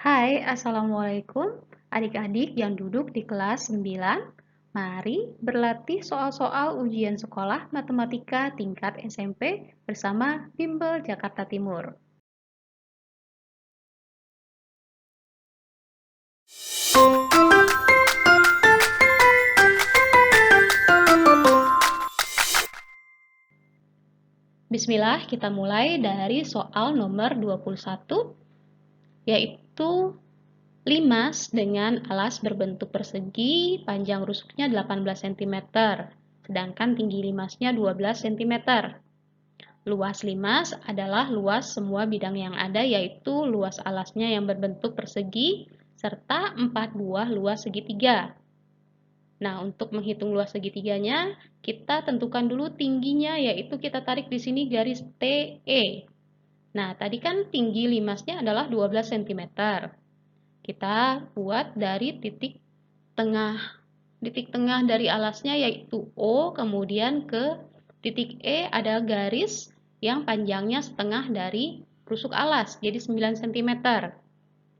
Hai, Assalamualaikum adik-adik yang duduk di kelas 9. Mari berlatih soal-soal ujian sekolah matematika tingkat SMP bersama Bimbel Jakarta Timur. Bismillah, kita mulai dari soal nomor 21, yaitu limas dengan alas berbentuk persegi, panjang rusuknya 18 cm, sedangkan tinggi limasnya 12 cm. Luas limas adalah luas semua bidang yang ada, yaitu luas alasnya yang berbentuk persegi, serta 4 buah luas segitiga. Nah, untuk menghitung luas segitiganya, kita tentukan dulu tingginya, yaitu kita tarik di sini garis TE. Nah, tadi kan tinggi limasnya adalah 12 cm. Kita buat dari titik tengah dari alasnya yaitu O, kemudian ke titik E ada garis yang panjangnya setengah dari rusuk alas, jadi 9 cm.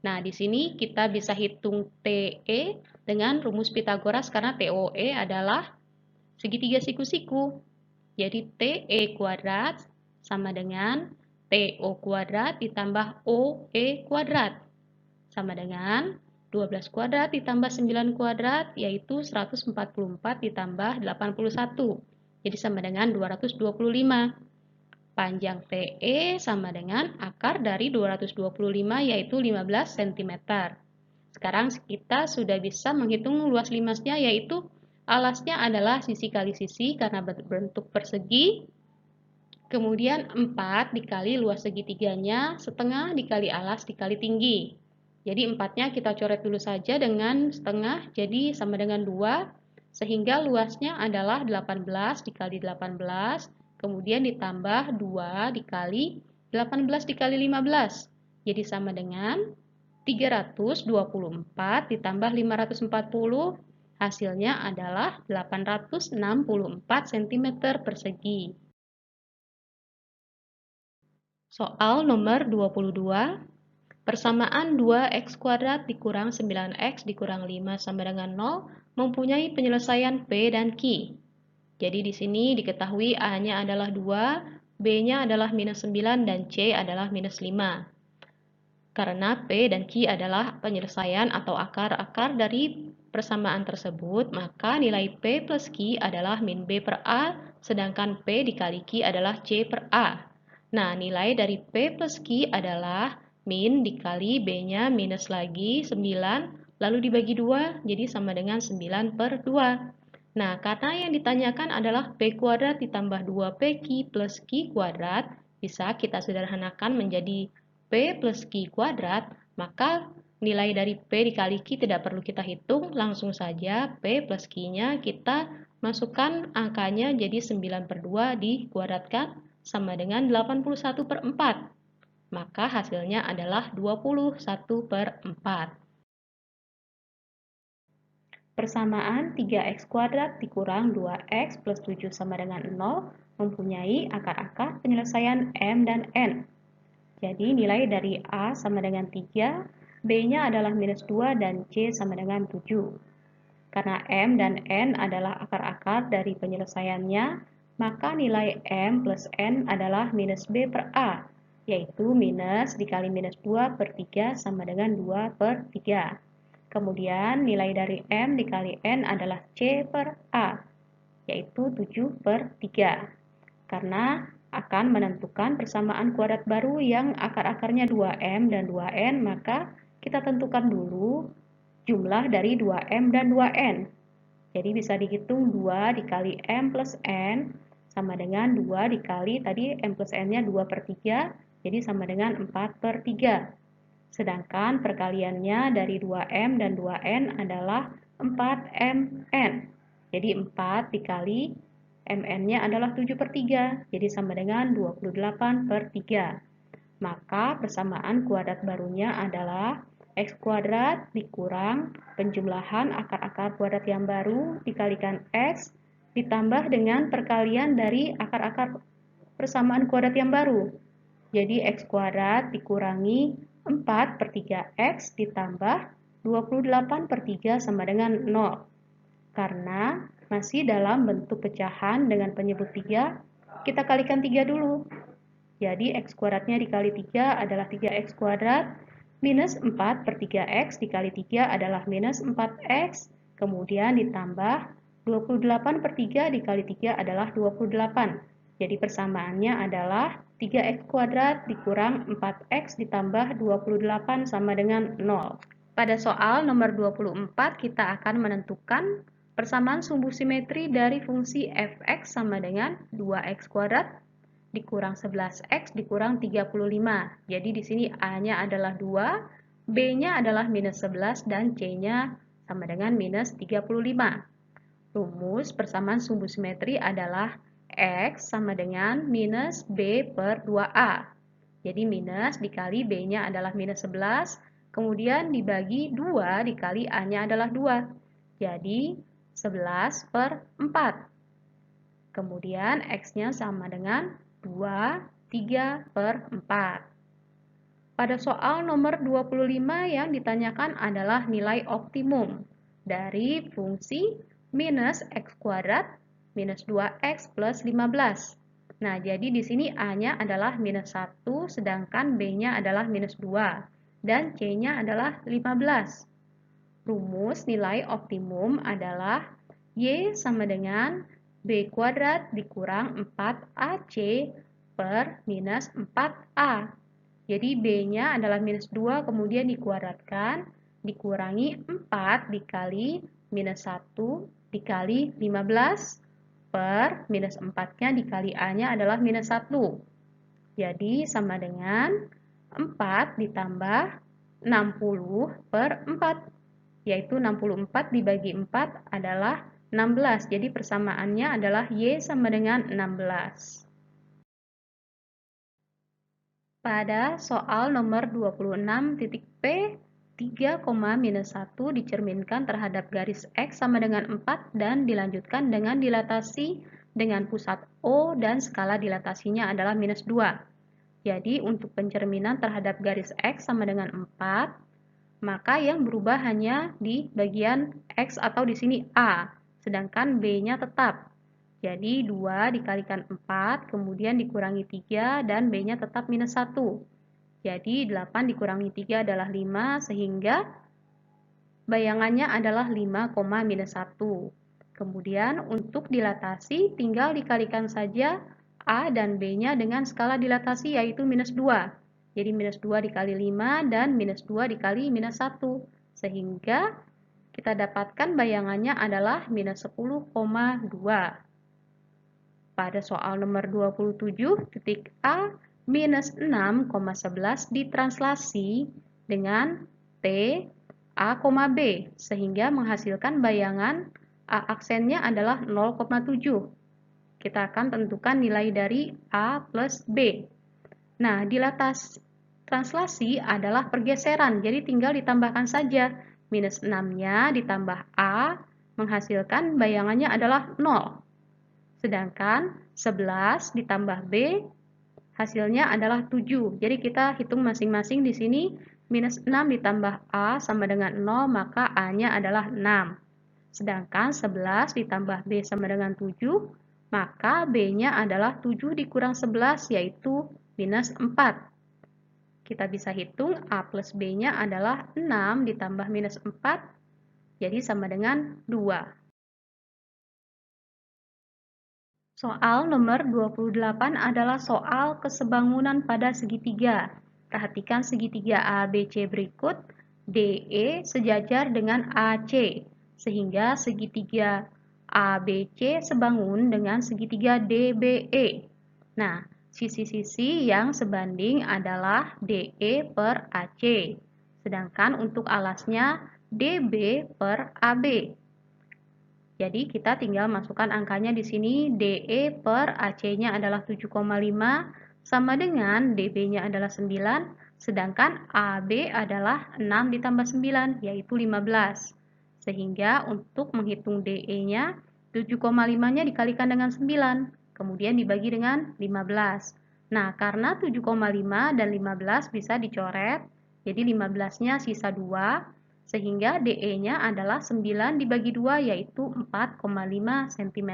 Nah, di sini kita bisa hitung TE dengan rumus Pitagoras karena TOE adalah segitiga siku-siku. Jadi TE kuadrat sama dengan TO kuadrat ditambah OE kuadrat. Sama dengan 12 kuadrat ditambah 9 kuadrat, yaitu 144 ditambah 81. Jadi sama dengan 225. Panjang TE sama dengan akar dari 225, yaitu 15 cm. Sekarang kita sudah bisa menghitung luas limasnya, yaitu alasnya adalah sisi kali sisi karena berbentuk persegi. Kemudian 4 dikali luas segitiganya, setengah dikali alas dikali tinggi. Jadi 4-nya kita coret dulu saja dengan setengah, jadi sama dengan 2, sehingga luasnya adalah 18 dikali 18, kemudian ditambah 2 dikali 18 dikali 15. Jadi sama dengan 324 ditambah 540, hasilnya adalah 864 cm persegi. Soal nomor 22, persamaan 2x kuadrat dikurang 9x dikurang 5 sama dengan 0 mempunyai penyelesaian P dan Q. Jadi di sini diketahui A-nya adalah 2, B-nya adalah minus 9, dan C adalah minus 5. Karena P dan Q adalah penyelesaian atau akar-akar dari persamaan tersebut, maka nilai P plus Q adalah min B per A, sedangkan P dikali Q adalah C per A. Nah, nilai dari P plus Q adalah min dikali B-nya minus lagi 9, lalu dibagi 2, jadi sama dengan 9 per 2. Nah, karena yang ditanyakan adalah P kuadrat ditambah 2PQ plus Q kuadrat, bisa kita sederhanakan menjadi P plus Q kuadrat, maka nilai dari P dikali Q tidak perlu kita hitung, langsung saja P plus Q-nya kita masukkan angkanya jadi 9 per 2 dikuadratkan sama dengan 81 per 4. Maka hasilnya adalah 21 per 4. Persamaan 3x kuadrat dikurang 2x plus 7 sama dengan 0 mempunyai akar-akar penyelesaian M dan N. Jadi nilai dari A sama dengan 3, B-nya adalah minus 2, dan C sama dengan 7. Karena M dan N adalah akar-akar dari penyelesaiannya, maka nilai M plus N adalah minus B per A, yaitu minus dikali minus 2 per 3 sama dengan 2 per 3. Kemudian nilai dari M dikali N adalah C per A, yaitu 7 per 3. Karena akan menentukan persamaan kuadrat baru yang akar-akarnya 2M dan 2N, maka kita tentukan dulu jumlah dari 2M dan 2N. Jadi bisa dihitung 2 dikali M plus N sama dengan 2 dikali tadi M plus N-nya 2 per 3, jadi sama dengan 4 per 3. Sedangkan perkaliannya dari 2M dan 2N adalah 4MN. Jadi 4 dikali MN-nya adalah 7 per 3, jadi sama dengan 28 per 3. Maka persamaan kuadrat barunya adalah x kuadrat dikurang penjumlahan akar-akar kuadrat yang baru dikalikan x ditambah dengan perkalian dari akar-akar persamaan kuadrat yang baru. Jadi x kuadrat dikurangi 4 per 3X ditambah 28 per 3 sama dengan 0. Karena masih dalam bentuk pecahan dengan penyebut 3, kita kalikan 3 dulu. Jadi X kuadratnya dikali 3 adalah 3X kuadrat, minus 4 per 3X dikali 3 adalah minus 4X, kemudian ditambah 28 per 3 dikali 3 adalah 28. Jadi persamaannya adalah 3X kuadrat dikurang 4X ditambah 28 sama dengan 0. Pada soal nomor 24, kita akan menentukan persamaan sumbu simetri dari fungsi fx sama dengan 2x kuadrat dikurang 11x dikurang 35. Jadi di sini a-nya adalah 2, b-nya adalah minus 11, dan c-nya sama dengan minus 35. Rumus persamaan sumbu simetri adalah x sama dengan minus b per 2a. Jadi minus dikali b-nya adalah minus 11, kemudian dibagi 2 dikali a-nya adalah 2. Jadi 11 per 4. Kemudian x-nya sama dengan 2, 3 per 4. Pada soal nomor 25 yang ditanyakan adalah nilai optimum dari fungsi minus x kuadrat minus 2x plus 15. Nah, jadi di sini a-nya adalah minus 1, sedangkan b-nya adalah minus 2, dan c-nya adalah 15. Rumus nilai optimum adalah y sama dengan b kuadrat dikurang 4ac per minus 4a. Jadi b-nya adalah minus 2, kemudian dikuadratkan, dikurangi 4 dikali minus 1 dikali 15 per minus 4-nya dikali a-nya adalah minus 1. Jadi sama dengan 4 ditambah 60 per 4, yaitu 64 dibagi 4 adalah 16. Jadi persamaannya adalah y sama dengan 16. Pada soal nomor 26 titik P, 3, minus 1 dicerminkan terhadap garis X sama dengan 4 dan dilanjutkan dengan dilatasi dengan pusat O dan skala dilatasinya adalah minus 2. Jadi untuk pencerminan terhadap garis X sama dengan 4, maka yang berubah hanya di bagian X atau di sini A, sedangkan B-nya tetap. Jadi 2 dikalikan 4, kemudian dikurangi 3, dan B-nya tetap minus 1. Jadi 8 dikurangi 3 adalah 5, sehingga bayangannya adalah 5, minus 1. Kemudian untuk dilatasi tinggal dikalikan saja A dan B-nya dengan skala dilatasi yaitu minus 2. Jadi minus 2 dikali 5 dan minus 2 dikali minus 1. Sehingga kita dapatkan bayangannya adalah minus 10,2. Pada soal nomor 27, titik A, minus 6,11 ditranslasi dengan T, A, B, sehingga menghasilkan bayangan A aksennya adalah 0,7. Kita akan tentukan nilai dari A plus B. Nah, translasi adalah pergeseran, jadi tinggal ditambahkan saja. Minus 6-nya ditambah A, menghasilkan bayangannya adalah 0. Sedangkan 11 ditambah B, hasilnya adalah 7. Jadi kita hitung masing-masing di sini, minus 6 ditambah A sama dengan 0, maka A-nya adalah 6. Sedangkan 11 ditambah B sama dengan 7, maka B-nya adalah 7 dikurang 11, yaitu minus 4. Kita bisa hitung A plus B-nya adalah 6 ditambah minus 4, jadi sama dengan 2. Soal nomor 28 adalah soal kesebangunan pada segitiga. Perhatikan segitiga ABC berikut, DE sejajar dengan AC, sehingga segitiga ABC sebangun dengan segitiga DBE. Nah, sisi-sisi yang sebanding adalah DE per AC, sedangkan untuk alasnya DB per AB. Jadi kita tinggal masukkan angkanya di sini, DE per AC-nya adalah 7,5 sama dengan DB-nya adalah 9, sedangkan AB adalah 6 ditambah 9, yaitu 15. Sehingga untuk menghitung DE-nya, 7,5-nya dikalikan dengan 9, kemudian dibagi dengan 15. Nah, karena 7,5 dan 15 bisa dicoret, Jadi 15-nya sisa 2, sehingga DE-nya adalah 9 dibagi 2, yaitu 4,5 cm.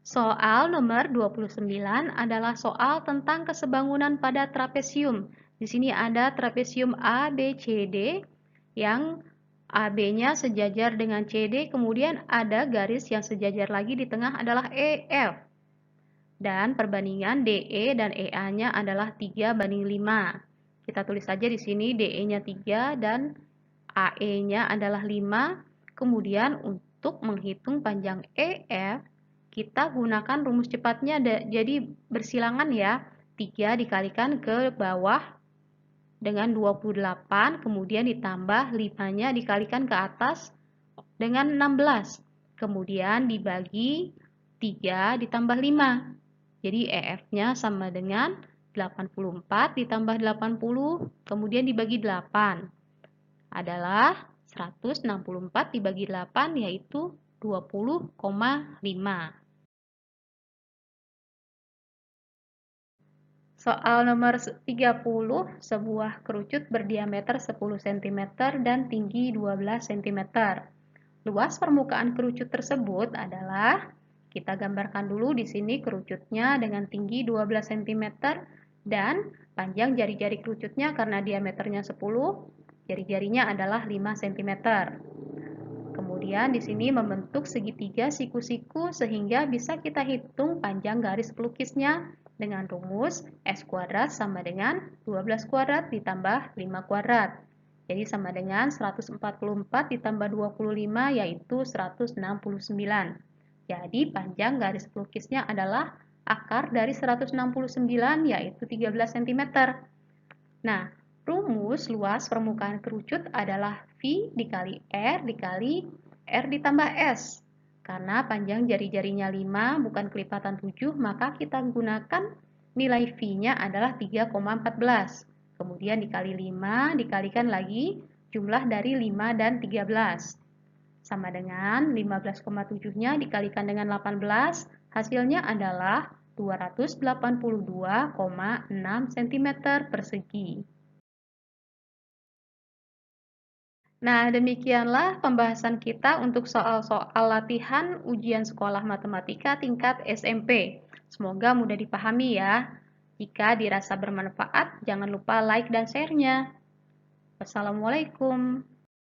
Soal nomor 29 adalah soal tentang kesebangunan pada trapesium. Di sini ada trapesium A, B, C, D yang AB-nya sejajar dengan CD, kemudian ada garis yang sejajar lagi di tengah adalah EF. Dan perbandingan DE dan EA-nya adalah 3:5. Kita tulis saja di sini DE-nya 3 dan AE-nya adalah 5. Kemudian untuk menghitung panjang EF, kita gunakan rumus cepatnya, jadi bersilangan ya. 3 dikalikan ke bawah dengan 28, kemudian ditambah 5-nya dikalikan ke atas dengan 16. Kemudian dibagi 3 ditambah 5. Jadi EF-nya sama dengan 84 ditambah 80, kemudian dibagi 8. Adalah 164 dibagi 8, yaitu 20,5. Soal nomor 30, sebuah kerucut berdiameter 10 cm dan tinggi 12 cm. Luas permukaan kerucut tersebut adalah, kita gambarkan dulu di sini kerucutnya dengan tinggi 12 cm dan panjang jari-jari kerucutnya karena diameternya 10, jari-jarinya adalah 5 cm. Kemudian di sini membentuk segitiga siku-siku sehingga bisa kita hitung panjang garis pelukisnya dengan rumus S kuadrat sama dengan 12 kuadrat ditambah 5 kuadrat. Jadi sama dengan 144 ditambah 25, yaitu 169. Jadi panjang garis pelukisnya adalah akar dari 169, yaitu 13 cm. Nah, rumus luas permukaan kerucut adalah V dikali R dikali R ditambah S. Karena panjang jari-jarinya 5 bukan kelipatan 7, maka kita gunakan nilai V-nya adalah 3,14. Kemudian dikali 5, dikalikan lagi jumlah dari 5 dan 13. Sama dengan 15,7-nya dikalikan dengan 18, hasilnya adalah 282,6 cm persegi. Nah, demikianlah pembahasan kita untuk soal-soal latihan ujian sekolah matematika tingkat SMP. Semoga mudah dipahami ya. Jika dirasa bermanfaat, jangan lupa like dan share-nya. Wassalamualaikum.